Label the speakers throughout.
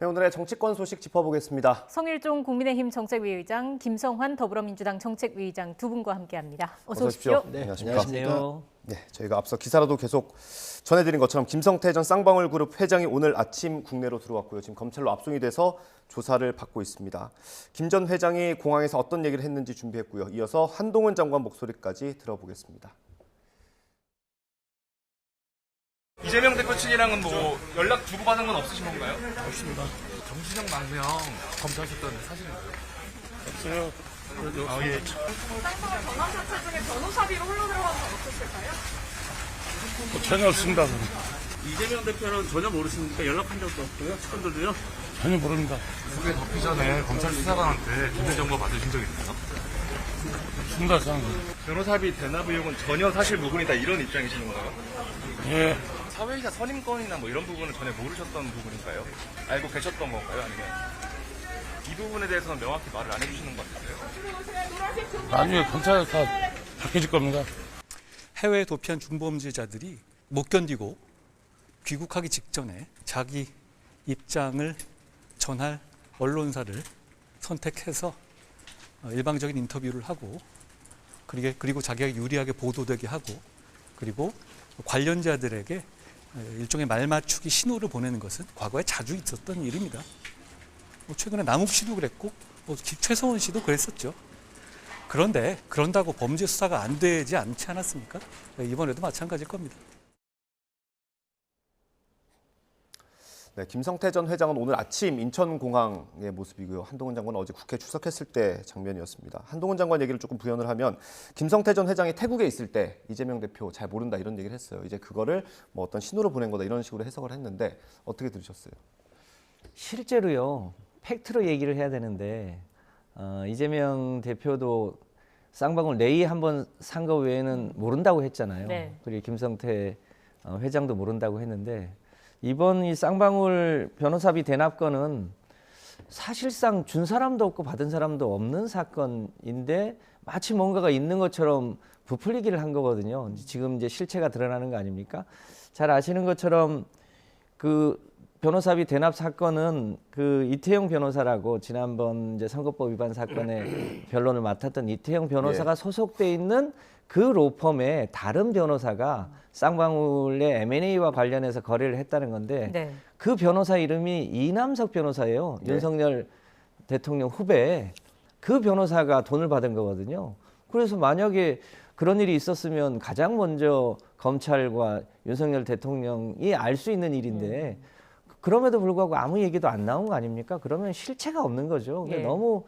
Speaker 1: 네, 오늘의 정치권 소식 짚어보겠습니다.
Speaker 2: 성일종 국민의힘 정책위의장, 김성환 더불어민주당 정책위의장 두 분과 함께합니다. 어서 오십시오.
Speaker 1: 네,
Speaker 3: 안녕하십니까.
Speaker 1: 네, 저희가 앞서 기사라도 계속 전해드린 것처럼 김성태 전 쌍방울그룹 회장이 오늘 아침 국내로 들어왔고요. 지금 검찰로 압송이 돼서 조사를 받고 있습니다. 김 전 회장이 공항에서 어떤 얘기를 했는지 준비했고요. 이어서 한동훈 장관 목소리까지 들어보겠습니다.
Speaker 4: 이재명 대표 측이랑은 뭐 연락 주고받은 건 없으신 건가요?
Speaker 3: 없습니다.
Speaker 4: 정진영 망명 검사하셨다는 사실인가요?
Speaker 3: 없어요. 그래도
Speaker 4: 예.
Speaker 5: 쌍방울 전환 사찰 중에 변호사비로 흘러 들어간 건 없었을까요?
Speaker 3: 전혀 없습니다.
Speaker 6: 이재명 대표는 전혀 모르십니까? 연락한 적도 없고요. 측근들도요?
Speaker 3: 전혀 모릅니다.
Speaker 4: 수배 덮기 전에 검찰 수사관한테 비밀 정보 받으신 적 있나요?
Speaker 3: 없습니다. 상황.
Speaker 4: 변호사비 대납 의혹은 전혀 사실 무근이다 이런 입장이신 건가요?
Speaker 3: 예.
Speaker 4: 사회이사 선임권이나 뭐 이런 부분은 전혀 모르셨던 부분인가요? 알고 계셨던 건가요? 아니면 이 부분에 대해서는 명확히 말을 안 해주시는 것 같으세요?
Speaker 3: 나중에 검찰에서 다 밝혀질 겁니다.
Speaker 7: 해외에 도피한 중범죄자들이 못 견디고 귀국하기 직전에 자기 입장을 전할 언론사를 선택해서 일방적인 인터뷰를 하고 그리고 자기가 유리하게 보도되게 하고 그리고 관련자들에게 일종의 말맞추기 신호를 보내는 것은 과거에 자주 있었던 일입니다. 최근에 남욱 씨도 그랬고 최성원 씨도 그랬었죠. 그런데 그런다고 범죄 수사가 안 되지 않지 않았습니까? 이번에도 마찬가지일 겁니다.
Speaker 1: 네, 김성태 전 회장은 오늘 아침 인천공항의 모습이고요. 한동훈 장관은 어제 국회 출석했을 때 장면이었습니다. 한동훈 장관 얘기를 조금 부연을 하면 김성태 전 회장이 태국에 있을 때 이재명 대표 잘 모른다 이런 얘기를 했어요. 이제 그거를 뭐 어떤 신호로 보낸 거다 이런 식으로 해석을 했는데 어떻게 들으셨어요?
Speaker 8: 실제로요. 팩트로 얘기를 해야 되는데 이재명 대표도 쌍방울 레이 한번 산 거 외에는 모른다고 했잖아요.
Speaker 2: 네.
Speaker 8: 그리고 김성태 회장도 모른다고 했는데 이번 이 쌍방울 변호사비 대납 건은 사실상 준 사람도 없고 받은 사람도 없는 사건인데 마치 뭔가가 있는 것처럼 부풀리기를 한 거거든요. 지금 이제 실체가 드러나는 거 아닙니까? 잘 아시는 것처럼 그 변호사비 대납 사건은 그 이태영 변호사라고 지난번 이제 선거법 위반 사건의 변론을 맡았던 이태영 변호사가 소속돼 있는 그 로펌의 다른 변호사가 쌍방울의 M&A와 관련해서 거래를 했다는 건데
Speaker 2: 네.
Speaker 8: 그 변호사 이름이 이남석 변호사예요.
Speaker 1: 네.
Speaker 8: 윤석열 대통령 후배. 그 변호사가 돈을 받은 거거든요. 그래서 만약에 그런 일이 있었으면 가장 먼저 검찰과 윤석열 대통령이 알 수 있는 일인데 그럼에도 불구하고 아무 얘기도 안 나온 거 아닙니까? 그러면 실체가 없는 거죠. 근데
Speaker 2: 예.
Speaker 8: 너무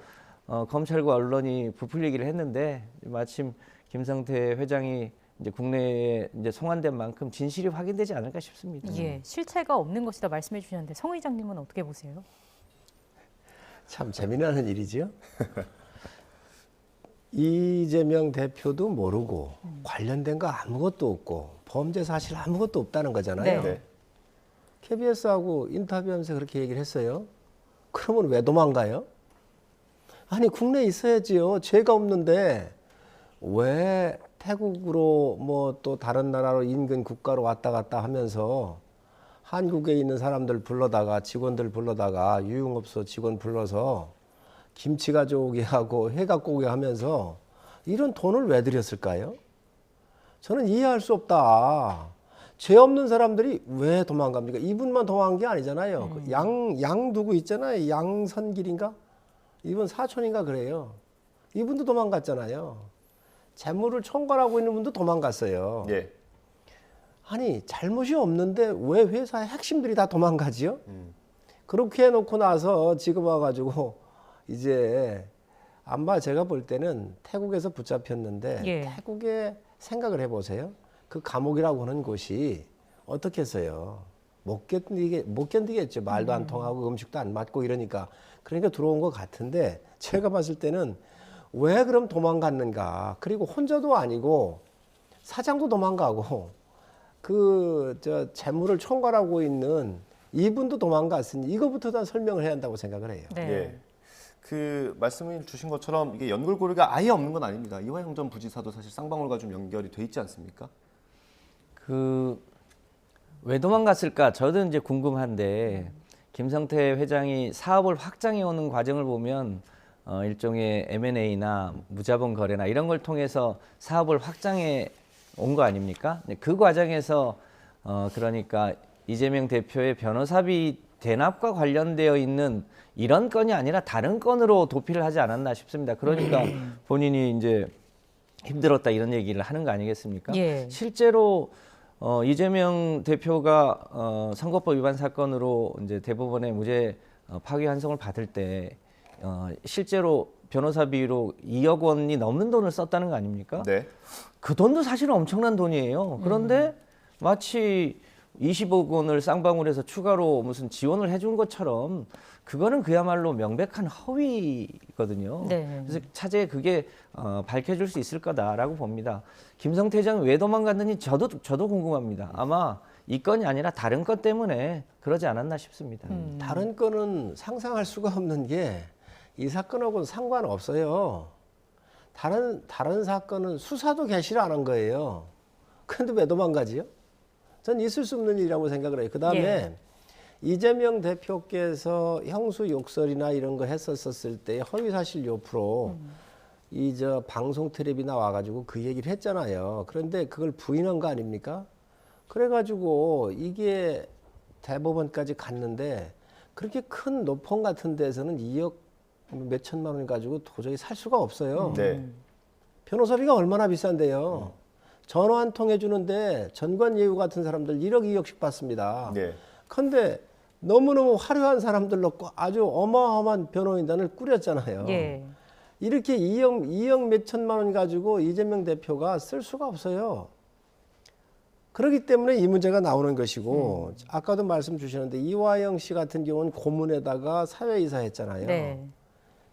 Speaker 8: 검찰과 언론이 부풀리기를 했는데 마침 김성태 회장이 이제 국내에 이제 송환된 만큼 진실이 확인되지 않을까 싶습니다.
Speaker 2: 예, 실체가 없는 것이다 말씀해 주셨는데 성 의장님은 어떻게 보세요?
Speaker 9: 참 재미나는 일이죠. 이재명 대표도 모르고 관련된 거 아무것도 없고 범죄 사실 아무것도 없다는 거잖아요.
Speaker 2: 네.
Speaker 9: KBS하고 인터뷰하면서 그렇게 얘기를 했어요. 그러면 왜 도망가요? 아니 국내에 있어야지요. 죄가 없는데 왜 태국으로 뭐 또 다른 나라로 인근 국가로 왔다 갔다 하면서 한국에 있는 사람들 불러다가 직원들 불러다가 유흥업소 직원 불러서 김치 가져오게 하고 회 갖고 오게 하면서 이런 돈을 왜 들였을까요? 저는 이해할 수 없다. 죄 없는 사람들이 왜 도망갑니까? 이분만 도망간 게 아니잖아요. 그 양 누구 있잖아요. 양선길인가? 이분 사촌인가 그래요. 이분도 도망갔잖아요. 재물을 총괄하고 있는 분도 도망갔어요.
Speaker 1: 예.
Speaker 9: 아니 잘못이 없는데 왜 회사의 핵심들이 다 도망가지요? 그렇게 해놓고 나서 지금 와가지고 이제 아마 제가 볼 때는 태국에서 붙잡혔는데
Speaker 2: 예.
Speaker 9: 태국에 생각을 해보세요. 그 감옥이라고 하는 곳이 어떻게 했어요? 못 견디겠죠. 말도 안 통하고 음식도 안 맞고 이러니까. 그러니까 들어온 것 같은데 제가 봤을 때는 왜 그럼 도망갔는가? 그리고 혼자도 아니고 사장도 도망가고 그 재물을 총괄하고 있는 이분도 도망갔으니 이거부터 다 설명을 해야 한다고 생각을 해요.
Speaker 2: 네.
Speaker 1: 예. 그 말씀을 주신 것처럼 이게 연결고리가 아예 없는 건 아닙니다. 이화영 전 부지사도 사실 쌍방울과 좀 연결이 돼 있지 않습니까?
Speaker 8: 왜 도망갔을까? 저도 이제 궁금한데 김성태 회장이 사업을 확장해 오는 과정을 보면 일종의 M&A나 무자본 거래나 이런 걸 통해서 사업을 확장해 온 거 아닙니까? 그 과정에서 그러니까 이재명 대표의 변호사비 대납과 관련되어 있는 이런 건이 아니라 다른 건으로 도피를 하지 않았나 싶습니다. 그러니까 본인이 이제 힘들었다 이런 얘기를 하는 거 아니겠습니까?
Speaker 2: 예.
Speaker 8: 실제로 이재명 대표가 선거법 위반 사건으로 이제 대법원의 무죄 파기환송을 받을 때 실제로 변호사비로 2억 원이 넘는 돈을 썼다는 거 아닙니까?
Speaker 1: 네.
Speaker 8: 그 돈도 사실은 엄청난 돈이에요. 그런데 마치 20억 원을 쌍방울에서 추가로 무슨 지원을 해준 것처럼 그거는 그야말로 명백한 허위거든요.
Speaker 2: 네.
Speaker 8: 그래서 차제에 그게 밝혀질 수 있을 거다라고 봅니다. 김성태 회장이 왜 도망갔는지 저도 궁금합니다. 아마 이 건이 아니라 다른 것 때문에 그러지 않았나 싶습니다.
Speaker 9: 다른 건은 상상할 수가 없는 게 이 사건하고는 상관없어요. 다른 사건은 수사도 개시를 안 한 거예요. 그런데 왜 도망가지요? 전 있을 수 없는 일이라고 생각을 해요. 그다음에
Speaker 2: 예.
Speaker 9: 이재명 대표께서 형수 욕설이나 이런 거 했었을 때 허위사실 요프로 이 저 방송 텔레비 나와가지고 그 얘기를 했잖아요. 그런데 그걸 부인한 거 아닙니까? 그래가지고 이게 대법원까지 갔는데 그렇게 큰 노폰 같은 데서는 2억 몇 천만 원 가지고 도저히 살 수가 없어요.
Speaker 1: 네.
Speaker 9: 변호사비가 얼마나 비싼데요. 전화 한 통 해주는데 전관예우 같은 사람들 1억 2억씩 받습니다.
Speaker 1: 네.
Speaker 9: 그런데 너무너무 화려한 사람들로 아주 어마어마한 변호인단을 꾸렸잖아요.
Speaker 2: 예.
Speaker 9: 이렇게 2억 몇 천만 원 가지고 이재명 대표가 쓸 수가 없어요. 그렇기 때문에 이 문제가 나오는 것이고 아까도 말씀 주셨는데 이화영 씨 같은 경우는 고문에다가 사회이사 했잖아요.
Speaker 2: 네.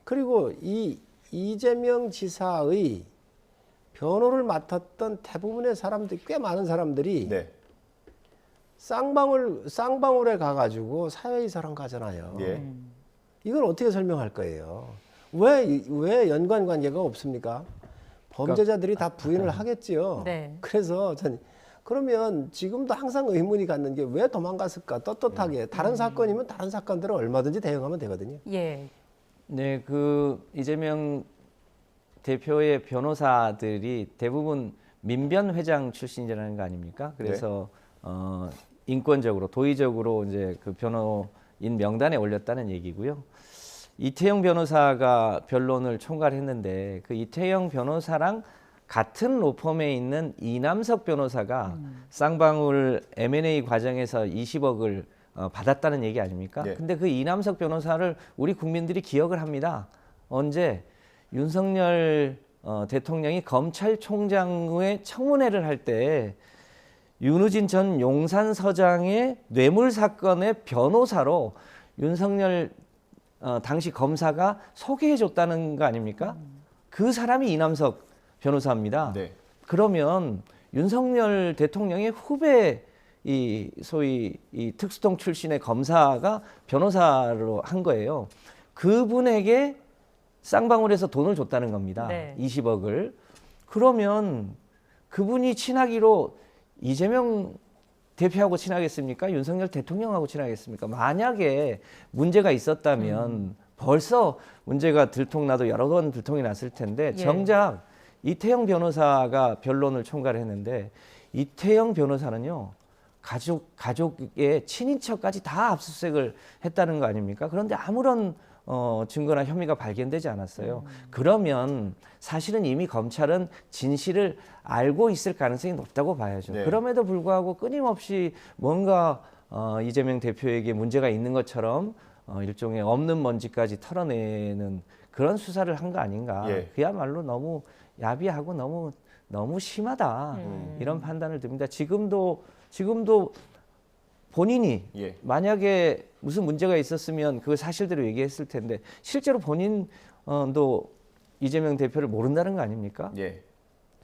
Speaker 9: 그리고 이 이재명 지사의 변호를 맡았던 대부분의 사람들, 꽤 많은 사람들이
Speaker 1: 네.
Speaker 9: 쌍방울에 가가지고 사회이사랑 가잖아요.
Speaker 1: 예.
Speaker 9: 이걸 어떻게 설명할 거예요? 왜 연관 관계가 없습니까? 범죄자들이 다 부인을 하겠지요.
Speaker 2: 네.
Speaker 9: 그래서 그러면 지금도 항상 의문이 갖는 게 왜 도망갔을까? 떳떳하게 다른 사건이면 다른 사건들은 얼마든지 대응하면 되거든요.
Speaker 2: 예.
Speaker 8: 네, 그 이재명 대표의 변호사들이 대부분 민변 회장 출신이라는 거 아닙니까? 그래서 인권적으로 도의적으로 이제 그 변호인 명단에 올렸다는 얘기고요. 이태영 변호사가 변론을 총괄했는데 그 이태영 변호사랑 같은 로펌에 있는 이남석 변호사가 쌍방울 M&A 과정에서 20억을 받았다는 얘기 아닙니까?
Speaker 1: 네.
Speaker 8: 근데 그 이남석 변호사를 우리 국민들이 기억을 합니다. 언제? 윤석열 대통령이 검찰총장의 청문회를 할 때 윤우진 전 용산서장의 뇌물 사건의 변호사로 윤석열 당시 검사가 소개해 줬다는 거 아닙니까? 그 사람이 이남석 변호사입니다.
Speaker 1: 네.
Speaker 8: 그러면 윤석열 대통령의 후배 이 소위 이 특수통 출신의 검사가 변호사로 한 거예요. 그분에게 쌍방울에서 돈을 줬다는 겁니다.
Speaker 2: 네.
Speaker 8: 20억을. 그러면 그분이 친하기로 이재명 대표하고 친하겠습니까? 윤석열 대통령하고 친하겠습니까? 만약에 문제가 있었다면 벌써 문제가 들통나도 여러 번 들통이 났을 텐데
Speaker 2: 예.
Speaker 8: 정작 이태영 변호사가 변론을 총괄했는데 이태영 변호사는요. 가족의 친인척까지 다 압수수색을 했다는 거 아닙니까? 그런데 아무런 증거나 혐의가 발견되지 않았어요. 그러면 사실은 이미 검찰은 진실을 알고 있을 가능성이 높다고 봐야죠.
Speaker 1: 네.
Speaker 8: 그럼에도 불구하고 끊임없이 뭔가 이재명 대표에게 문제가 있는 것처럼 일종의 없는 먼지까지 털어내는 그런 수사를 한 거 아닌가.
Speaker 1: 예.
Speaker 8: 그야말로 너무 야비하고 너무 심하다. 이런 판단을 듭니다. 지금도 본인이
Speaker 1: 예.
Speaker 8: 만약에 무슨 문제가 있었으면 그 사실대로 얘기했을 텐데 실제로 본인도 이재명 대표를 모른다는 거 아닙니까?
Speaker 1: 예.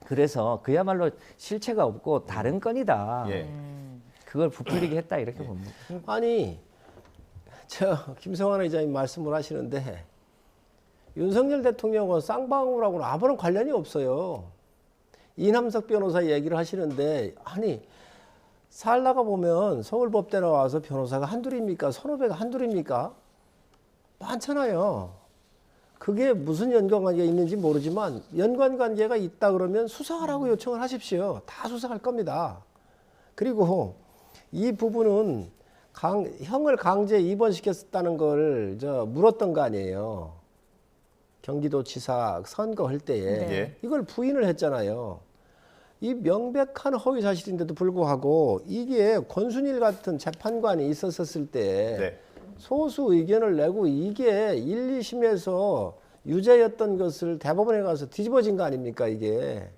Speaker 8: 그래서 그야말로 실체가 없고 다른 건이다.
Speaker 1: 예.
Speaker 8: 그걸 부풀리게 했다 이렇게 봅니다.
Speaker 9: 아니, 김성환 의장님 말씀을 하시는데 윤석열 대통령은 쌍방울하고는 아무런 관련이 없어요. 이남석 변호사 얘기를 하시는데 아니 살다가 보면 서울법대 나와서 변호사가 한둘입니까? 선후배가 한둘입니까? 많잖아요. 그게 무슨 연관관계가 있는지 모르지만 연관관계가 있다 그러면 수사하라고 요청을 하십시오. 다 수사할 겁니다. 그리고 이 부분은 형을 강제 입원시켰다는 걸 물었던 거 아니에요. 경기도지사 선거할 때에
Speaker 1: 네.
Speaker 9: 이걸 부인을 했잖아요. 이 명백한 허위 사실인데도 불구하고 이게 권순일 같은 재판관이 있었을 때
Speaker 1: 네.
Speaker 9: 소수 의견을 내고 이게 1, 2심에서 유죄였던 것을 대법원에 가서 뒤집어진 거 아닙니까, 이게.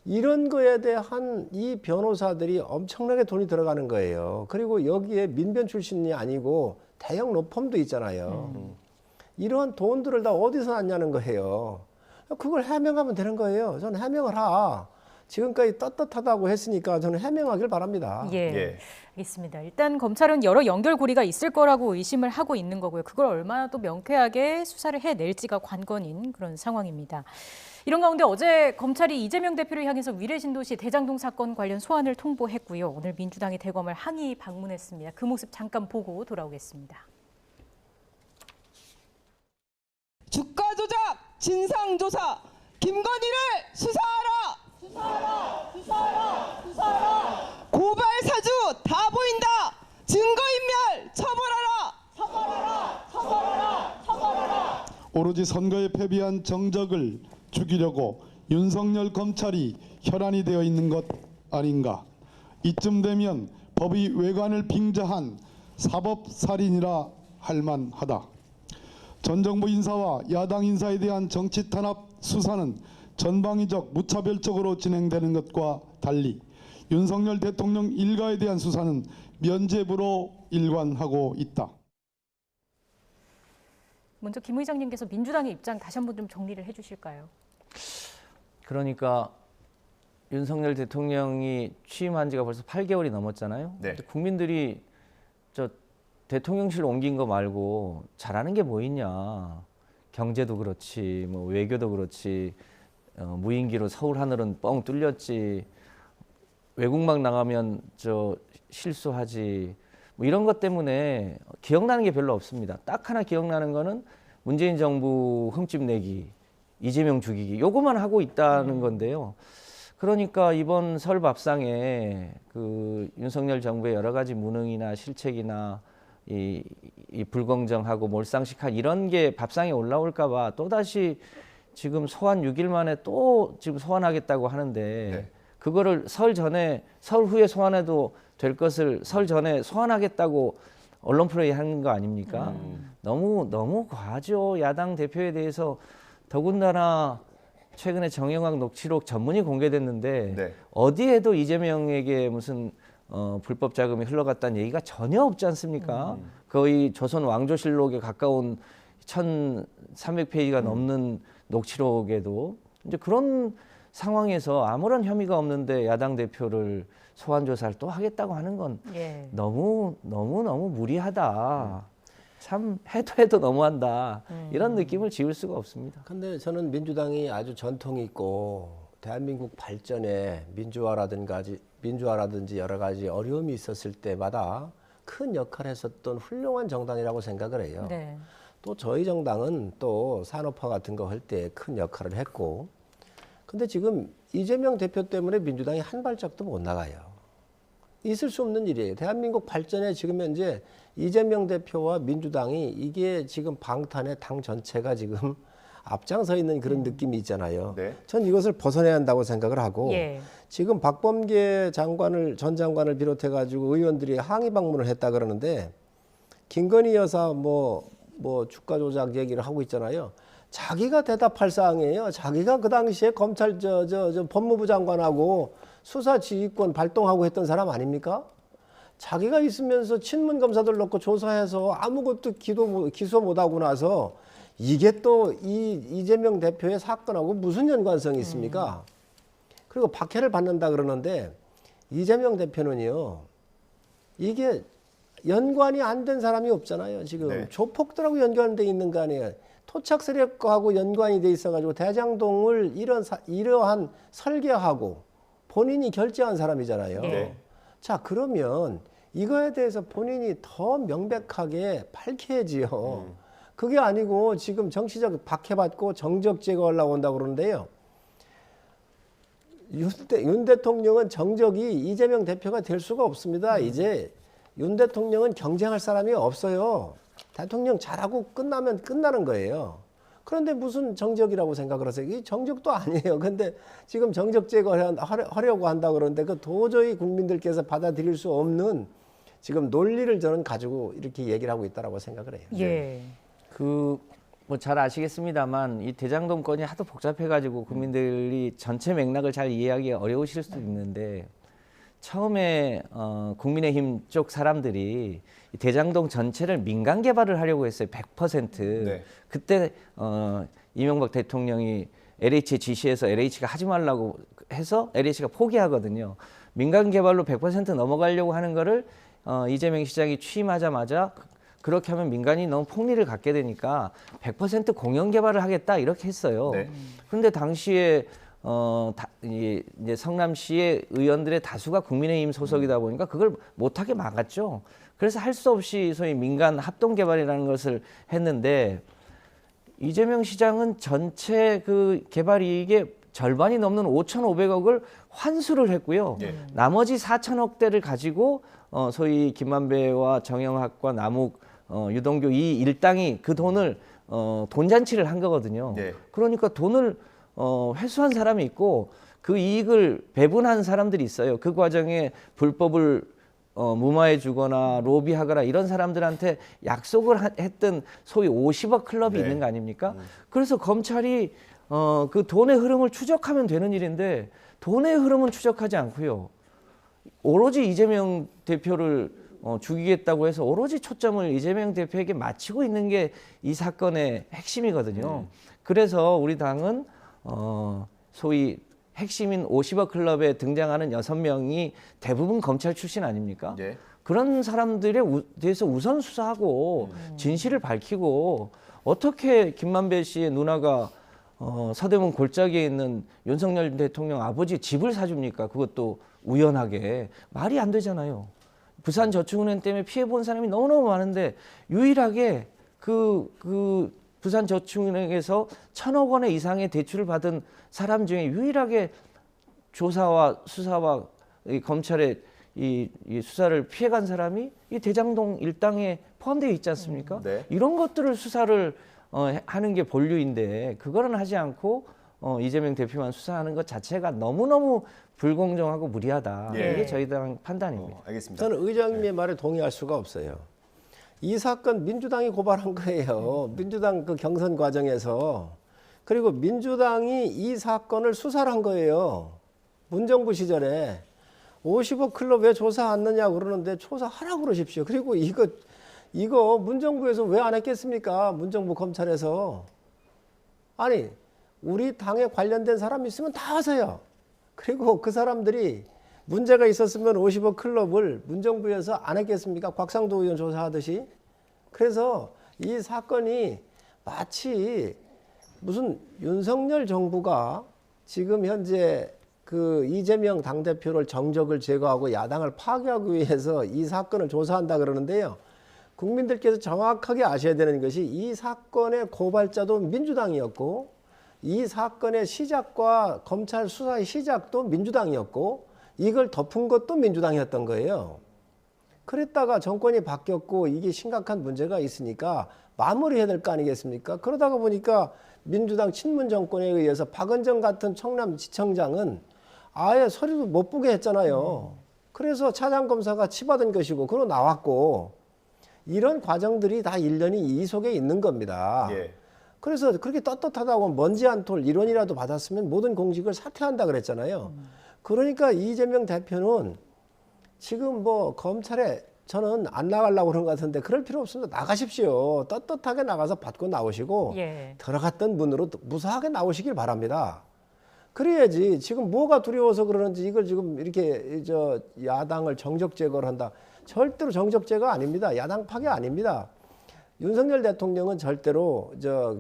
Speaker 9: 이런 거에 대한 이 변호사들이 엄청나게 돈이 들어가는 거예요. 그리고 여기에 민변 출신이 아니고 대형 로펌도 있잖아요. 이러한 돈들을 다 어디서 났냐는 거예요. 그걸 해명하면 되는 거예요. 저는 해명을 지금까지 떳떳하다고 했으니까 저는 해명하길 바랍니다.
Speaker 2: 예.
Speaker 1: 예.
Speaker 2: 알겠습니다. 일단 검찰은 여러 연결고리가 있을 거라고 의심을 하고 있는 거고요. 그걸 얼마나 또 명쾌하게 수사를 해낼지가 관건인 그런 상황입니다. 이런 가운데 어제 검찰이 이재명 대표를 향해서 위례신도시 대장동 사건 관련 소환을 통보했고요. 오늘 민주당이 대검을 항의 방문했습니다. 그 모습 잠깐 보고 돌아오겠습니다.
Speaker 10: 주가 조작 진상조사 김건희를 수사하라! 수사하라! 고발 사주 다 보인다! 증거인멸 처벌하라!
Speaker 11: 오로지 선거에 패배한 정적을 죽이려고 윤석열 검찰이 혈안이 되어 있는 것 아닌가. 이쯤 되면 법이 외관을 빙자한 사법살인이라 할 만하다. 전 정부 인사와 야당 인사에 대한 정치 탄압 수사는 전방위적 무차별적으로 진행되는 것과 달리 윤석열 대통령 일가에 대한 수사는 면죄부로 일관하고 있다.
Speaker 2: 먼저 김 의장님께서 민주당의 입장 다시 한번 좀 정리를 해주실까요?
Speaker 8: 그러니까 윤석열 대통령이 취임한 지가 벌써 8개월이 넘었잖아요.
Speaker 1: 네.
Speaker 8: 근데 국민들이 대통령실 옮긴 거 말고 잘하는 게 뭐 있냐. 경제도 그렇지, 뭐 외교도 그렇지, 무인기로 서울 하늘은 뻥 뚫렸지, 외국막 나가면 실수하지, 뭐 이런 것 때문에 기억나는 게 별로 없습니다. 딱 하나 기억나는 거는 문재인 정부 흠집 내기, 이재명 죽이기, 요거만 하고 있다는 건데요. 그러니까 이번 설 밥상에 그 윤석열 정부의 여러 가지 무능이나 실책이나 이 불공정하고 몰상식한 이런 게 밥상에 올라올까 봐 또다시 지금 소환 6일 만에 또 지금 소환하겠다고 하는데
Speaker 1: 네.
Speaker 8: 그거를 설 후에 소환해도 될 것을 설 전에 소환하겠다고 언론 플레이 하는 거 아닙니까? 너무 과하죠. 야당 대표에 대해서 더군다나 최근에 정영학 녹취록 전문이 공개됐는데
Speaker 1: 네.
Speaker 8: 어디에도 이재명에게 무슨 불법 자금이 흘러갔다는 얘기가 전혀 없지 않습니까? 거의 조선 왕조실록에 가까운 1,300페이지가 넘는 녹취록에도 이제 그런 상황에서 아무런 혐의가 없는데 야당 대표를 소환 조사를 또 하겠다고 하는 건
Speaker 2: 예.
Speaker 8: 너무 무리하다. 참 해도 너무한다. 이런 느낌을 지울 수가 없습니다.
Speaker 9: 근데 저는 민주당이 아주 전통이 있고 대한민국 발전에 민주화라든지 여러 가지 어려움이 있었을 때마다 큰 역할을 했었던 훌륭한 정당이라고 생각을 해요.
Speaker 2: 네.
Speaker 9: 또 저희 정당은 또 산업화 같은 거 할 때 큰 역할을 했고, 근데 지금 이재명 대표 때문에 민주당이 한 발짝도 못 나가요. 있을 수 없는 일이에요. 대한민국 발전에 지금 현재 이재명 대표와 민주당이 이게 지금 방탄의 당 전체가 지금 앞장서 있는 그런 느낌이 있잖아요.
Speaker 1: 네.
Speaker 9: 전 이것을 벗어내야 한다고 생각을 하고
Speaker 2: 예.
Speaker 9: 지금 박범계 전 장관을 비롯해 가지고 의원들이 항의 방문을 했다 그러는데 김건희 여사 뭐 주가 조작 얘기를 하고 있잖아요. 자기가 대답할 사항이에요. 자기가 그 당시에 검찰 법무부 장관하고 수사 지휘권 발동하고 했던 사람 아닙니까? 자기가 있으면서 친문 검사들 넣고 조사해서 아무것도 기소 못하고 나서 이게 또 이재명 대표의 사건하고 무슨 연관성이 있습니까? 그리고 박해를 받는다 그러는데 이재명 대표는요, 이게 연관이 안 된 사람이 없잖아요. 지금
Speaker 1: 네.
Speaker 9: 조폭들하고 연관돼 있는 거 아니에요. 토착 세력하고 연관이 돼 있어가지고 대장동을 이러한 설계하고 본인이 결정한 사람이잖아요.
Speaker 2: 네.
Speaker 9: 자, 그러면 이거에 대해서 본인이 더 명백하게 밝혀야지요. 그게 아니고 지금 정치적 박해받고 정적 제거하려고 한다고 그러는데요. 윤 대통령은 정적이 이재명 대표가 될 수가 없습니다. 이제 윤 대통령은 경쟁할 사람이 없어요. 대통령 잘하고 끝나면 끝나는 거예요. 그런데 무슨 정적이라고 생각을 하세요? 이 정적도 아니에요. 근데 지금 정적 제거하려고 한다고 그러는데 그 도저히 국민들께서 받아들일 수 없는 지금 논리를 저는 가지고 이렇게 얘기를 하고 있다라고 생각을 해요.
Speaker 2: 예.
Speaker 8: 뭐 잘 아시겠습니다만 이 대장동 건이 하도 복잡해가지고 국민들이 전체 맥락을 잘 이해하기 어려우실 수도 있는데 처음에 국민의힘 쪽 사람들이 이 대장동 전체를 민간 개발을 하려고 했어요. 100%.
Speaker 1: 네.
Speaker 8: 그때 이명박 대통령이 LH에 지시해서 LH가 하지 말라고 해서 LH가 포기하거든요. 민간 개발로 100% 넘어가려고 하는 거를 이재명 시장이 취임하자마자 그렇게 하면 민간이 너무 폭리를 갖게 되니까 100% 공영 개발을 하겠다 이렇게 했어요.
Speaker 1: 네.
Speaker 8: 그런데 당시에 이제 성남시의 의원들의 다수가 국민의힘 소속이다 보니까 그걸 못하게 막았죠. 그래서 할 수 없이 소위 민간 합동 개발이라는 것을 했는데 이재명 시장은 전체 그 개발 이익의 절반이 넘는 5,500억을 환수를 했고요.
Speaker 1: 예.
Speaker 8: 나머지 4,000억대를 가지고 소위 김만배와 정영학과 남욱, 유동규 이 일당이 그 돈을 돈잔치를 한 거거든요.
Speaker 1: 예.
Speaker 8: 그러니까 돈을 회수한 사람이 있고 그 이익을 배분한 사람들이 있어요. 그 과정에 불법을 무마해 주거나 로비하거나 이런 사람들한테 약속을 했던 소위 50억 클럽이
Speaker 1: 네.
Speaker 8: 있는 거 아닙니까? 그래서 검찰이 그 돈의 흐름을 추적하면 되는 일인데 돈의 흐름은 추적하지 않고요. 오로지 이재명 대표를 죽이겠다고 해서 오로지 초점을 이재명 대표에게 맞추고 있는 게 이 사건의 핵심이거든요. 그래서 우리 당은 소위 핵심인 50억 클럽에 등장하는 6명이 대부분 검찰 출신 아닙니까?
Speaker 1: 예.
Speaker 8: 그런 사람들에 대해서 우선 수사하고 진실을 밝히고 어떻게 김만배 씨의 누나가 서대문 골짜기에 있는 윤석열 대통령 아버지 집을 사줍니까? 그것도 우연하게. 말이 안 되잖아요. 부산저축은행 때문에 피해본 사람이 너무너무 많은데 유일하게 그 부산저축은행에서 1,000억 원 이상의 대출을 받은 사람 중에 유일하게 조사와 수사와 이 검찰의 이 수사를 피해간 사람이 이 대장동 일당에 포함되어 있지 않습니까?
Speaker 1: 네.
Speaker 8: 이런 것들을 수사를 하는 게 본류인데 그거는 하지 않고 이재명 대표만 수사하는 것 자체가 너무너무 불공정하고 무리하다.
Speaker 1: 예.
Speaker 8: 이게 저희 당 판단입니다.
Speaker 1: 알겠습니다.
Speaker 9: 저는 의장님의 말에 동의할 수가 없어요. 이 사건 민주당이 고발한 거예요. 민주당 그 경선 과정에서. 그리고 민주당이 이 사건을 수사를 한 거예요. 문정부 시절에. 50억 클럽 왜 조사 안 하냐 그러는데 조사하라고 그러십시오. 그리고 이거 문정부에서 왜 안 했겠습니까? 문정부 검찰에서. 아니 우리 당에 관련된 사람이 있으면 다 하세요. 그리고 그 사람들이 문제가 있었으면 50억 클럽을 문정부에서 안 했겠습니까? 곽상도 의원 조사하듯이. 그래서 이 사건이 마치 무슨 윤석열 정부가 지금 현재 그 이재명 당대표를 정적을 제거하고 야당을 파괴하기 위해서 이 사건을 조사한다 그러는데요. 국민들께서 정확하게 아셔야 되는 것이 이 사건의 고발자도 민주당이었고 이 사건의 시작과 검찰 수사의 시작도 민주당이었고 이걸 덮은 것도 민주당이었던 거예요. 그랬다가 정권이 바뀌었고 이게 심각한 문제가 있으니까 마무리해야 될 거 아니겠습니까? 그러다가 보니까 민주당 친문 정권에 의해서 박은정 같은 청남지청장은 아예 서류도 못 보게 했잖아요. 그래서 차장검사가 치받은 것이고 그러고 나왔고 이런 과정들이 다 일련이 이 속에 있는 겁니다.
Speaker 1: 예.
Speaker 9: 그래서 그렇게 떳떳하다고 먼지 한 톨 1원이라도 받았으면 모든 공직을 사퇴한다 그랬잖아요. 그러니까 이재명 대표는 지금 뭐 검찰에 저는 안 나가려고 그런 것 같은데 그럴 필요 없습니다. 나가십시오. 떳떳하게 나가서 받고 나오시고
Speaker 2: 예.
Speaker 9: 들어갔던 문으로 무사하게 나오시길 바랍니다. 그래야지 지금 뭐가 두려워서 그러는지 이걸 지금 이렇게 야당을 정적 제거를 한다. 절대로 정적 제거 아닙니다. 야당 파괴 아닙니다. 윤석열 대통령은 절대로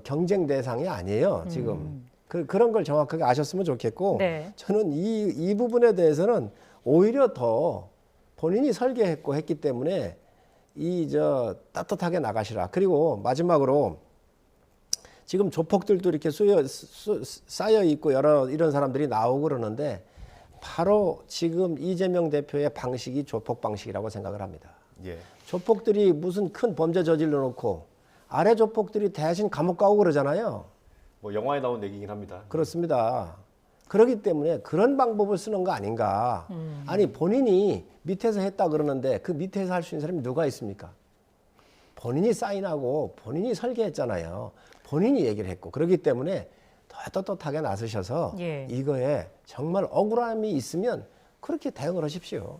Speaker 9: 경쟁 대상이 아니에요. 지금 그런 걸 정확하게 아셨으면 좋겠고
Speaker 2: 네.
Speaker 9: 저는 이 부분에 대해서는 오히려 더 본인이 설계했고 했기 때문에 따뜻하게 나가시라. 그리고 마지막으로 지금 조폭들도 이렇게 쌓여 있고 이런 사람들이 나오고 그러는데 바로 지금 이재명 대표의 방식이 조폭 방식이라고 생각을 합니다.
Speaker 1: 예.
Speaker 9: 조폭들이 무슨 큰 범죄 저질러 놓고 아래 조폭들이 대신 감옥 가고 그러잖아요.
Speaker 1: 뭐 영화에 나온 얘기긴 합니다.
Speaker 9: 그렇습니다. 그렇기 때문에 그런 방법을 쓰는 거 아닌가. 아니 본인이 밑에서 했다 그러는데 그 밑에서 할 수 있는 사람이 누가 있습니까? 본인이 사인하고 본인이 설계했잖아요. 본인이 얘기를 했고 그렇기 때문에 더 떳떳하게 나서셔서
Speaker 2: 예.
Speaker 9: 이거에 정말 억울함이 있으면 그렇게 대응을 하십시오.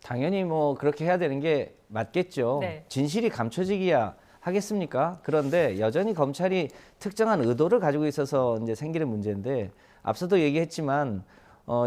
Speaker 8: 당연히 뭐 그렇게 해야 되는 게 맞겠죠.
Speaker 2: 네.
Speaker 8: 진실이 감춰지기야 하겠습니까? 그런데 여전히 검찰이 특정한 의도를 가지고 있어서 이제 생기는 문제인데 앞서도 얘기했지만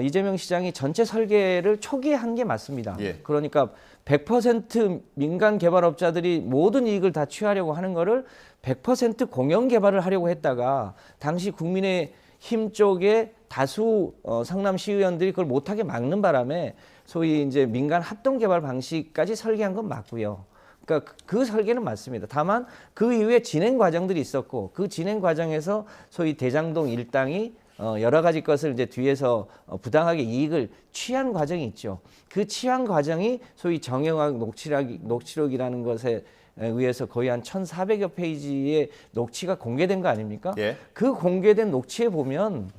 Speaker 8: 이재명 시장이 전체 설계를 초기에 한 게 맞습니다.
Speaker 1: 예.
Speaker 8: 그러니까 100% 민간 개발업자들이 모든 이익을 다 취하려고 하는 거를 100% 공영 개발을 하려고 했다가 당시 국민의힘 쪽에 다수 성남시 의원들이 그걸 못하게 막는 바람에 소위 이제 민간 합동 개발 방식까지 설계한 건 맞고요. 그러니까 그 설계는 맞습니다. 다만 그 이후에 진행 과정들이 있었고 그 진행 과정에서 소위 대장동 일당이 여러 가지 것을 이제 뒤에서 부당하게 이익을 취한 과정이 있죠. 그 취한 과정이 소위 정영학 녹취록이라는 것에 의해서 거의 한 1,400여 페이지의 녹취가 공개된 거 아닙니까?
Speaker 1: 예.
Speaker 8: 그 공개된 녹취에 보면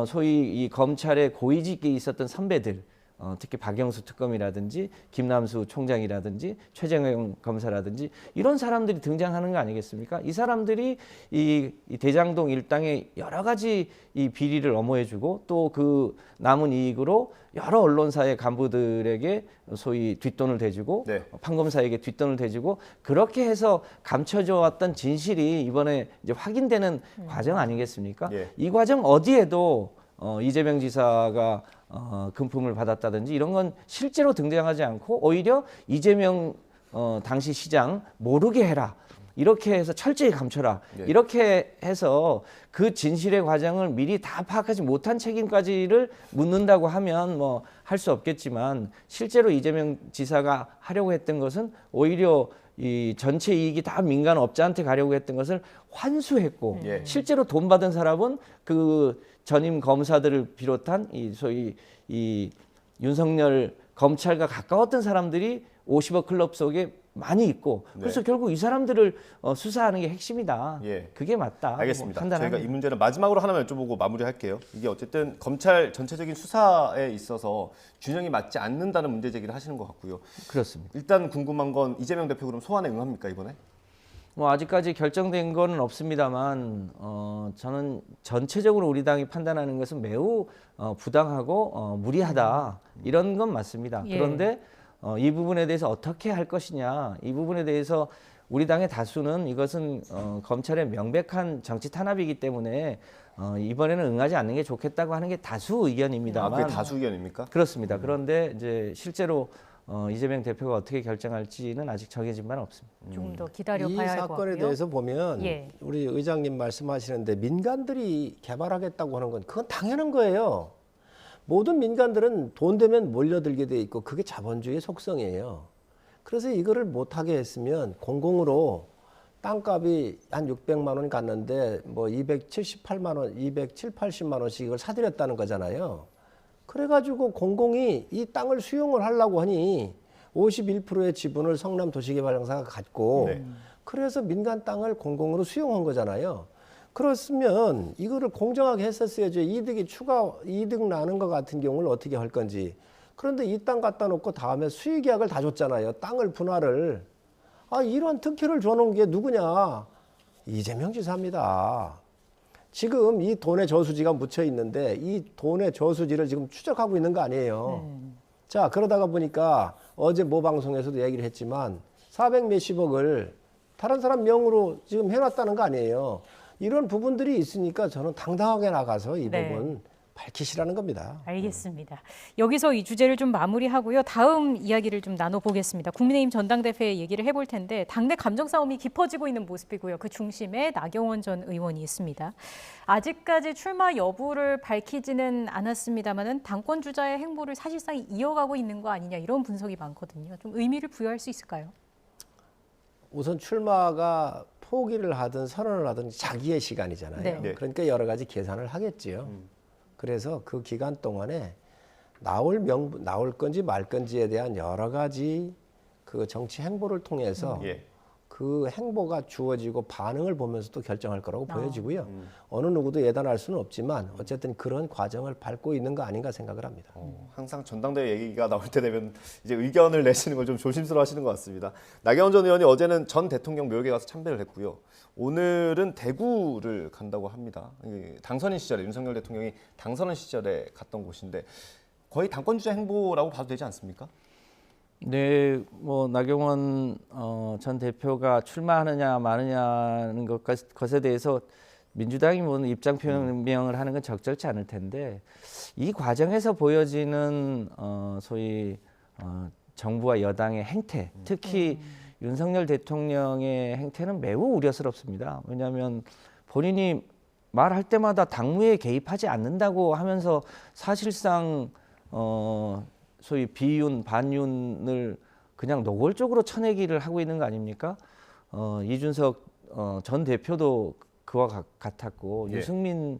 Speaker 8: 소위 이 검찰의 고위직에 있었던 선배들 특히 박영수 특검이라든지 김남수 총장이라든지 최재형 검사라든지 이런 사람들이 등장하는 거 아니겠습니까? 이 사람들이 이 대장동 일당의 여러 가지 이 비리를 엄호해주고 또 그 남은 이익으로 여러 언론사의 간부들에게 소위 뒷돈을 대주고
Speaker 1: 네.
Speaker 8: 판검사에게 뒷돈을 대주고 그렇게 해서 감춰져 왔던 진실이 이번에 이제 확인되는 과정 아니겠습니까?
Speaker 1: 예.
Speaker 8: 이 과정 어디에도 이재명 지사가 금품을 받았다든지 이런 건 실제로 등장하지 않고 오히려 이재명 당시 시장 모르게 해라. 이렇게 해서 철저히 감춰라.
Speaker 1: 네.
Speaker 8: 이렇게 해서 그 진실의 과정을 미리 다 파악하지 못한 책임까지를 묻는다고 하면 뭐 할 수 없겠지만 실제로 이재명 지사가 하려고 했던 것은 오히려 이 전체 이익이 다 민간 업자한테 가려고 했던 것을 환수했고
Speaker 1: 예.
Speaker 8: 실제로 돈 받은 사람은 그 전임 검사들을 비롯한 이 소위 이 윤석열 검찰과 가까웠던 사람들이 50억 클럽 속에 많이 있고 그래서
Speaker 1: 네.
Speaker 8: 결국 이 사람들을 수사하는 게 핵심이다.
Speaker 1: 예.
Speaker 8: 그게 맞다.
Speaker 1: 알겠습니다.
Speaker 8: 판단하는
Speaker 1: 저희가 이 문제는 마지막으로 하나만 여쭤보고 마무리할게요. 이게 어쨌든 검찰 전체적인 수사에 있어서 균형이 맞지 않는다는 문제 제기를 하시는 것 같고요.
Speaker 8: 그렇습니다.
Speaker 1: 일단 궁금한 건 이재명 대표 그럼 소환에 응합니까 이번에?
Speaker 8: 뭐 아직까지 결정된 건 없습니다만 저는 전체적으로 우리 당이 판단하는 것은 매우 부당하고 무리하다 이런 건 맞습니다.
Speaker 2: 예.
Speaker 8: 그런데 이 부분에 대해서 어떻게 할 것이냐 이 부분에 대해서 우리 당의 다수는 이것은 검찰의 명백한 정치 탄압이기 때문에 이번에는 응하지 않는 게 좋겠다고 하는 게 다수 의견입니다만
Speaker 1: 그게 다수 의견입니까?
Speaker 8: 그렇습니다. 그런데 이제 실제로 이재명 대표가 어떻게 결정할지는 아직 정해진 바는 없습니다.
Speaker 2: 좀 더 기다려
Speaker 9: 이
Speaker 2: 봐야 할 것 같고요.
Speaker 9: 사건에 대해서 보면
Speaker 2: 예.
Speaker 9: 우리 의장님 말씀하시는데 민간들이 개발하겠다고 하는 건 그건 당연한 거예요. 모든 민간들은 돈 되면 몰려들게 돼 있고 그게 자본주의의 속성이에요. 그래서 이거를 못하게 했으면 공공으로 땅값이 한 600만 원 갔는데 뭐 278만 원, 280만 원씩 이걸 사들였다는 거잖아요. 그래가지고 공공이 이 땅을 수용을 하려고 하니 51%의 지분을 성남도시개발공사가 갖고
Speaker 1: 네.
Speaker 9: 그래서 민간 땅을 공공으로 수용한 거잖아요. 그렇으면 이거를 공정하게 했었어야죠. 이득이 추가 이득 나는 것 같은 경우를 어떻게 할 건지. 그런데 이 땅 갖다 놓고 다음에 수의계약을 다 줬잖아요. 땅을 분할을. 이런 특혜를 줘놓은 게 누구냐? 이재명 지사입니다. 지금 이 돈의 저수지가 묻혀 있는데 이 돈의 저수지를 지금 추적하고 있는 거 아니에요. 자, 그러다가 보니까 어제 모 방송에서도 얘기를 했지만 400 몇십억을 다른 사람 명으로 지금 해놨다는 거 아니에요. 이런 부분들이 있으니까 저는 당당하게 나가서 이
Speaker 2: 네.
Speaker 9: 부분 밝히시라는 겁니다.
Speaker 2: 알겠습니다. 여기서 이 주제를 좀 마무리하고요. 다음 이야기를 좀 나눠보겠습니다. 국민의힘 전당대회 얘기를 해볼 텐데 당내 감정 싸움이 깊어지고 있는 모습이고요. 그 중심에 나경원 전 의원이 있습니다. 아직까지 출마 여부를 밝히지는 않았습니다만은 당권 주자의 행보를 사실상 이어가고 있는 거 아니냐 이런 분석이 많거든요. 좀 의미를 부여할 수 있을까요?
Speaker 9: 우선 출마가 포기를 하든 선언을 하든 자기의 시간이잖아요.
Speaker 2: 네.
Speaker 9: 그러니까 여러 가지 계산을 하겠지요. 그래서 그 기간 동안에 나올 건지 말 건지에 대한 여러 가지 그 정치 행보를 통해서 그 행보가 주어지고 반응을 보면서 또 결정할 거라고 보여지고요. 어느 누구도 예단할 수는 없지만 어쨌든 그런 과정을 밟고 있는 거 아닌가 생각을 합니다.
Speaker 1: 항상 전당대회 얘기가 나올 때 되면 이제 의견을 내시는 걸 좀 조심스러워하시는 것 같습니다. 나경원 전 의원이 어제는 전 대통령 묘역에 가서 참배를 했고요. 오늘은 대구를 간다고 합니다. 당선인 시절에 윤석열 대통령이 당선인 시절에 갔던 곳인데 거의 당권 주자 행보라고 봐도 되지 않습니까?
Speaker 8: 네, 뭐 나경원 전 대표가 출마하느냐 마느냐는 것에 대해서 민주당이 뭐 입장 표명을 하는 건 적절치 않을 텐데 이 과정에서 보여지는 소위 정부와 여당의 행태, 특히 윤석열 대통령의 행태는 매우 우려스럽습니다. 왜냐하면 본인이 말할 때마다 당무에 개입하지 않는다고 하면서 사실상 소위 비윤, 반윤을 그냥 노골적으로 쳐내기를 하고 있는 거 아닙니까? 이준석 전 대표도 그와 같았고 유승민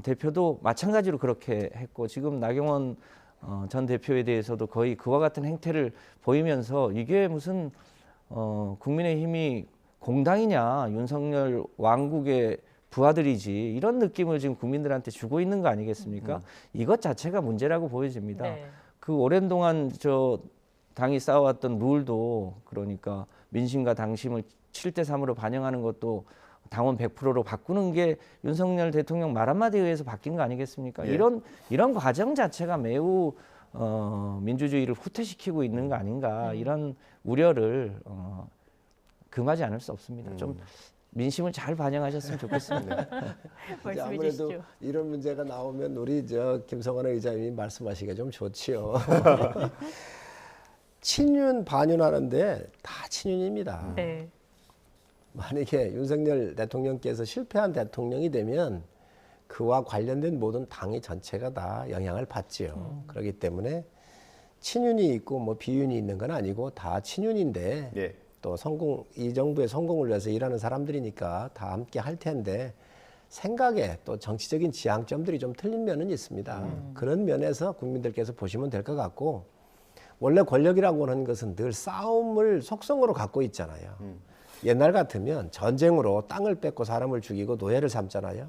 Speaker 8: 대표도 마찬가지로 그렇게 했고 지금 나경원 전 대표에 대해서도 거의 그와 같은 행태를 보이면서 이게 무슨 국민의힘이 공당이냐 윤석열 왕국의 부하들이지 이런 느낌을 지금 국민들한테 주고 있는 거 아니겠습니까? 이것 자체가 문제라고 보여집니다.
Speaker 2: 네.
Speaker 8: 그 오랜 동안 당이 쌓아왔던 룰도 그러니까 민심과 당심을 7대3으로 반영하는 것도 당원 100%로 바꾸는 게 윤석열 대통령 말 한마디에 의해서 바뀐 거 아니겠습니까? 이런 과정 자체가 매우 민주주의를 후퇴시키고 있는 거 아닌가 이런 우려를 금하지 않을 수 없습니다. 좀 민심을 잘 반영하셨으면 좋겠습니다.
Speaker 2: 말씀해
Speaker 9: 아무래도
Speaker 2: 주시죠.
Speaker 9: 이런 문제가 나오면 우리 김성환 의장님이 말씀하시기가 좀 좋지요. 친윤 반윤 하는데 다 친윤입니다.
Speaker 2: 네.
Speaker 9: 만약에 윤석열 대통령께서 실패한 대통령이 되면 그와 관련된 모든 당이 전체가 다 영향을 받지요. 그렇기 때문에 친윤이 있고 뭐 비윤이 있는 건 아니고 다 친윤인데 또 이 정부의 성공을 위해서 일하는 사람들이니까 다 함께 할 텐데 생각에 또 정치적인 지향점들이 좀 틀린 면은 있습니다. 그런 면에서 국민들께서 보시면 될 것 같고 원래 권력이라고 하는 것은 늘 싸움을 속성으로 갖고 있잖아요. 옛날 같으면 전쟁으로 땅을 뺏고 사람을 죽이고 노예를 삼잖아요.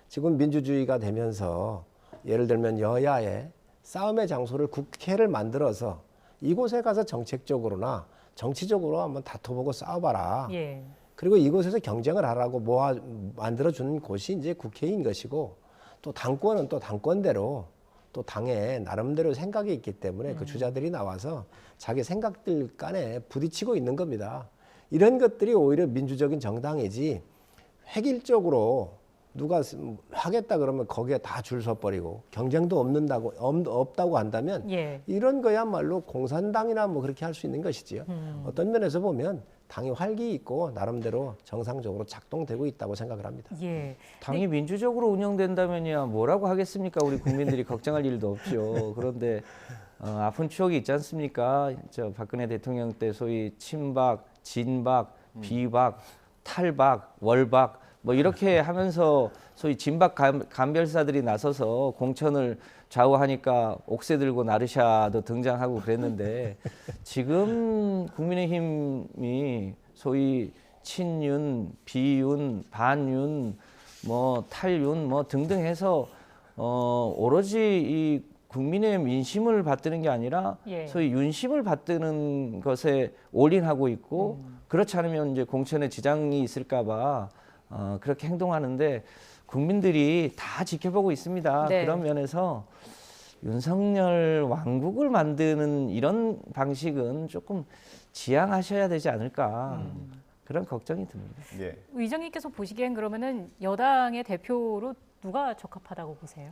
Speaker 9: 지금 민주주의가 되면서 예를 들면 여야의 싸움의 장소를 국회를 만들어서 이곳에 가서 정책적으로나 정치적으로 한번 다퉈보고 싸워봐라. 그리고 이곳에서 경쟁을 하라고 만들어주는 곳이 이제 국회인 것이고 또 당권은 또 당권대로 또 당에 나름대로 생각이 있기 때문에 그 주자들이 나와서 자기 생각들 간에 부딪히고 있는 겁니다. 이런 것들이 오히려 민주적인 정당이지 획일적으로 누가 하겠다 그러면 거기에 다 줄 서버리고 경쟁도 없다고 한다면 이런 거야말로 공산당이나 뭐 그렇게 할 수 있는 것이지요. 어떤 면에서 보면 당이 활기 있고 나름대로 정상적으로 작동되고 있다고 생각을 합니다.
Speaker 8: 당이 민주적으로 운영된다면야 뭐라고 하겠습니까? 우리 국민들이 걱정할 일도 없죠. 그런데 아픈 추억이 있지 않습니까? 박근혜 대통령 때 소위 친박, 진박, 비박, 탈박, 월박 뭐 이렇게 하면서 소위 진박 간별사들이 나서서 공천을 좌우하니까 옥새 들고 나르샤도 등장하고 그랬는데 지금 국민의힘이 소위 친윤, 비윤, 반윤, 뭐 탈윤 뭐 등등 해서 오로지 이 국민의 민심을 받드는 게 아니라 소위 윤심을 받드는 것에 올인하고 있고 그렇지 않으면 이제 공천에 지장이 있을까 봐 그렇게 행동하는데 국민들이 다 지켜보고 있습니다. 그런 면에서 윤석열 왕국을 만드는 이런 방식은 조금 지양하셔야 되지 않을까 그런 걱정이 듭니다.
Speaker 2: 의장님께서 보시기엔 그러면은 여당의 대표로 누가 적합하다고 보세요?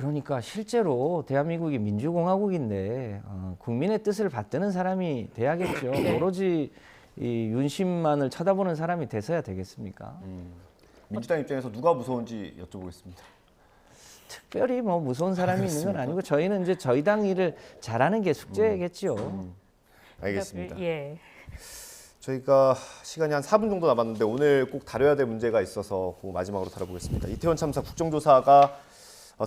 Speaker 8: 그러니까 실제로 대한민국이 민주공화국인데 국민의 뜻을 받드는 사람이 돼야겠죠. 오로지 이 윤심만을 쳐다보는 사람이 돼서야 되겠습니까?
Speaker 1: 민주당 입장에서 누가 무서운지 여쭤보겠습니다.
Speaker 8: 특별히 뭐 무서운 사람이 있는 건 아니고 저희는 이제 저희 당 일을 잘하는 게 숙제겠죠.
Speaker 1: 알겠습니다.
Speaker 2: 예.
Speaker 1: 저희가 시간이 한 4분 정도 남았는데 오늘 꼭 다뤄야 될 문제가 있어서 그거 마지막으로 다뤄보겠습니다. 이태원 참사 국정조사가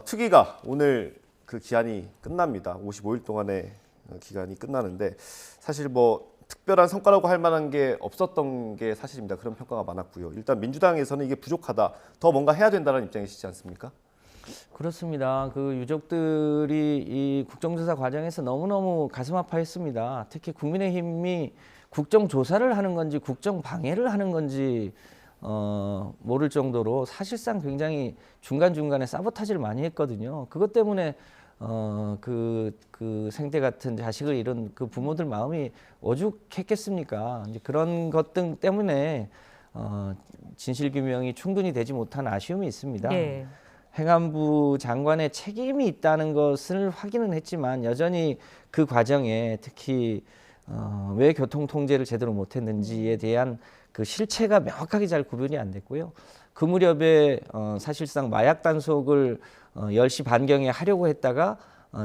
Speaker 1: 특위가 오늘 그 기한이 끝납니다. 55일 동안의 기간이 끝나는데 사실 뭐 특별한 성과라고 할 만한 게 없었던 게 사실입니다. 그런 평가가 많았고요. 일단 민주당에서는 이게 부족하다, 더 뭔가 해야 된다는 입장이시지 않습니까?
Speaker 8: 그렇습니다. 그 유족들이 이 국정조사 과정에서 너무너무 가슴 아파했습니다. 특히 국민의힘이 국정조사를 하는 건지 국정방해를 하는 건지 모를 정도로 사실상 굉장히 중간중간에 사보타지를 많이 했거든요. 그것 때문에 그 생태 같은 자식을 잃은 그 부모들 마음이 오죽했겠습니까? 이제 그런 것들 때문에 진실규명이 충분히 되지 못한 아쉬움이 있습니다.
Speaker 2: 예.
Speaker 8: 행안부 장관의 책임이 있다는 것을 확인은 했지만 여전히 그 과정에 특히 왜 교통 통제를 제대로 못했는지에 대한 그 실체가 명확하게 잘 구별이 안 됐고요. 그 무렵에 사실상 마약 단속을 10시 반경에 하려고 했다가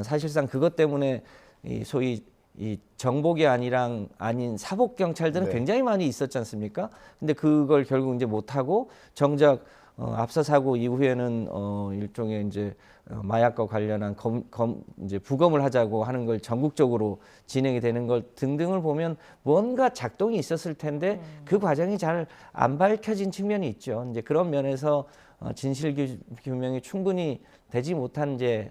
Speaker 8: 사실상 그것 때문에 이 소위 이 정복이 아닌 사복 경찰들은
Speaker 1: 네.
Speaker 8: 굉장히 많이 있었지 않습니까? 근데 그걸 결국 이제 못하고 정작 압사 사고 이후에는 일종의 이제 마약과 관련한 이제 부검을 하자고 하는 걸 전국적으로 진행이 되는 걸 등등을 보면 뭔가 작동이 있었을 텐데 그 과정이 잘 안 밝혀진 측면이 있죠. 이제 그런 면에서 진실 규명이 충분히 되지 못한 이제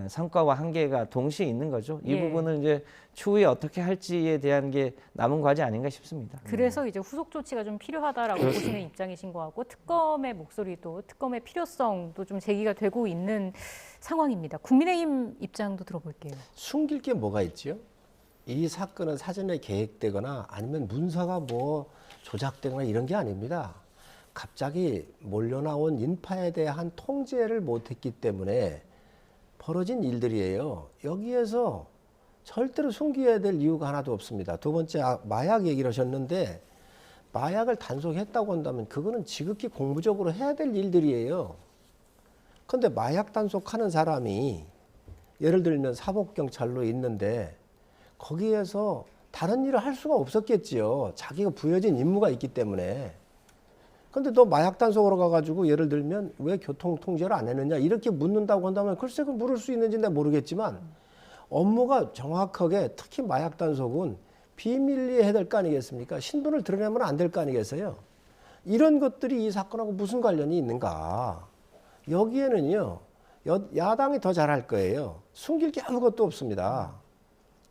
Speaker 8: 성과와 한계가 동시에 있는 거죠. 이
Speaker 2: 예.
Speaker 8: 부분을 이제 추후에 어떻게 할지에 대한 게 남은 과제 아닌가 싶습니다.
Speaker 2: 그래서 이제 후속 조치가 좀 필요하다라고 보시는 입장이신 것 같고 특검의 목소리도 특검의 필요성도 좀 제기가 되고 있는 상황입니다. 국민의힘 입장도 들어볼게요.
Speaker 9: 숨길 게 뭐가 있죠? 이 사건은 사전에 계획되거나 아니면 문서가 뭐 조작되거나 이런 게 아닙니다. 갑자기 몰려나온 인파에 대한 통제를 못했기 때문에 벌어진 일들이에요. 여기에서 절대로 숨겨야 될 이유가 하나도 없습니다. 두 번째, 마약 얘기를 하셨는데 마약을 단속했다고 한다면 그거는 지극히 공부적으로 해야 될 일들이에요. 그런데 마약 단속하는 사람이 예를 들면 사복경찰로 있는데 거기에서 다른 일을 할 수가 없었겠지요. 자기가 부여진 임무가 있기 때문에. 근데 너 마약 단속으로 가가지고 예를 들면 왜 교통 통제를 안 했느냐 이렇게 묻는다고 한다면 글쎄 그 물을 수 있는지 내가 모르겠지만 업무가 정확하게 특히 마약 단속은 비밀리에 해야 될 거 아니겠습니까? 신분을 드러내면 안 될 거 아니겠어요? 이런 것들이 이 사건하고 무슨 관련이 있는가? 여기에는요 야당이 더 잘할 거예요. 숨길 게 아무것도 없습니다.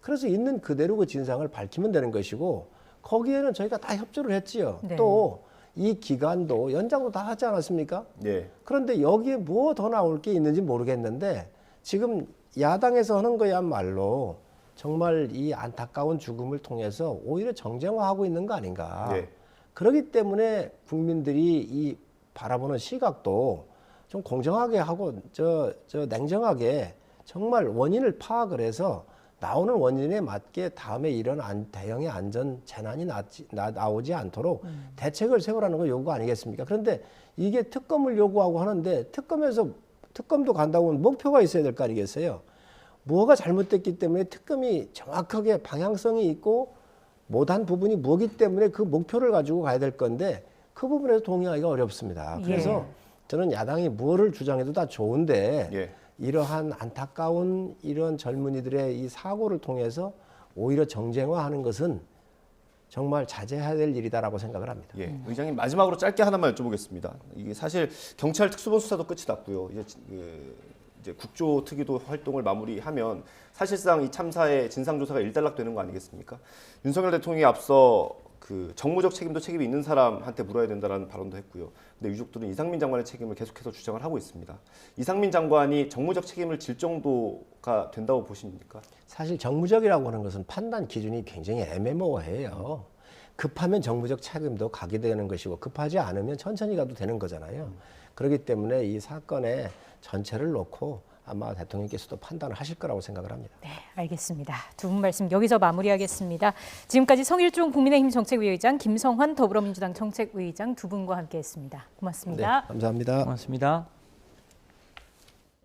Speaker 9: 그래서 있는 그대로 그 진상을 밝히면 되는 것이고 거기에는 저희가 다 협조를 했지요.
Speaker 2: 네.
Speaker 9: 또 이 기간도 연장도 다 하지 않았습니까?
Speaker 1: 예.
Speaker 9: 그런데 여기에 뭐 더 나올 게 있는지 모르겠는데 지금 야당에서 하는 거야말로 정말 이 안타까운 죽음을 통해서 오히려 정쟁화하고 있는 거 아닌가.
Speaker 1: 예.
Speaker 9: 그렇기 때문에 국민들이 이 바라보는 시각도 좀 공정하게 하고 저 냉정하게 정말 원인을 파악을 해서 나오는 원인에 맞게 다음에 이런 대형의 안전 재난이 나오지 않도록 대책을 세우라는 거 요구 아니겠습니까? 그런데 이게 특검을 요구하고 하는데 특검도 간다고 하면 목표가 있어야 될 거 아니겠어요? 뭐가 잘못됐기 때문에 특검이 정확하게 방향성이 있고 못한 부분이 뭐기 때문에 그 목표를 가지고 가야 될 건데 그 부분에서 동의하기가 어렵습니다. 그래서
Speaker 2: 예.
Speaker 9: 저는 야당이 뭐를 주장해도 다 좋은데
Speaker 1: 예.
Speaker 9: 이러한 안타까운 이런 젊은이들의 이 사고를 통해서 오히려 정쟁화하는 것은 정말 자제해야 될 일이다라고 생각을 합니다.
Speaker 1: 예, 의장님 마지막으로 짧게 하나만 여쭤보겠습니다. 이게 사실 경찰 특수본 수사도 끝이 났고요. 이제 국조 특위도 활동을 마무리하면 사실상 이 참사의 진상조사가 일단락되는 거 아니겠습니까? 윤석열 대통령이 앞서 그 정무적 책임도 책임이 있는 사람한테 물어야 된다는 발언도 했고요. 근데 유족들은 이상민 장관의 책임을 계속해서 주장을 하고 있습니다. 이상민 장관이 정무적 책임을 질 정도가 된다고 보십니까?
Speaker 9: 사실 정무적이라고 하는 것은 판단 기준이 굉장히 애매모호해요. 급하면 정무적 책임도 가게 되는 것이고 급하지 않으면 천천히 가도 되는 거잖아요. 그렇기 때문에 이 사건의 전체를 놓고 아마 대통령께서도 판단을 하실 거라고 생각을 합니다.
Speaker 2: 네, 알겠습니다. 두 분 말씀 여기서 마무리하겠습니다. 지금까지 성일종 국민의힘 정책위의장, 김성환 더불어민주당 정책위의장 두 분과 함께했습니다. 고맙습니다.
Speaker 9: 네, 감사합니다.
Speaker 8: 고맙습니다.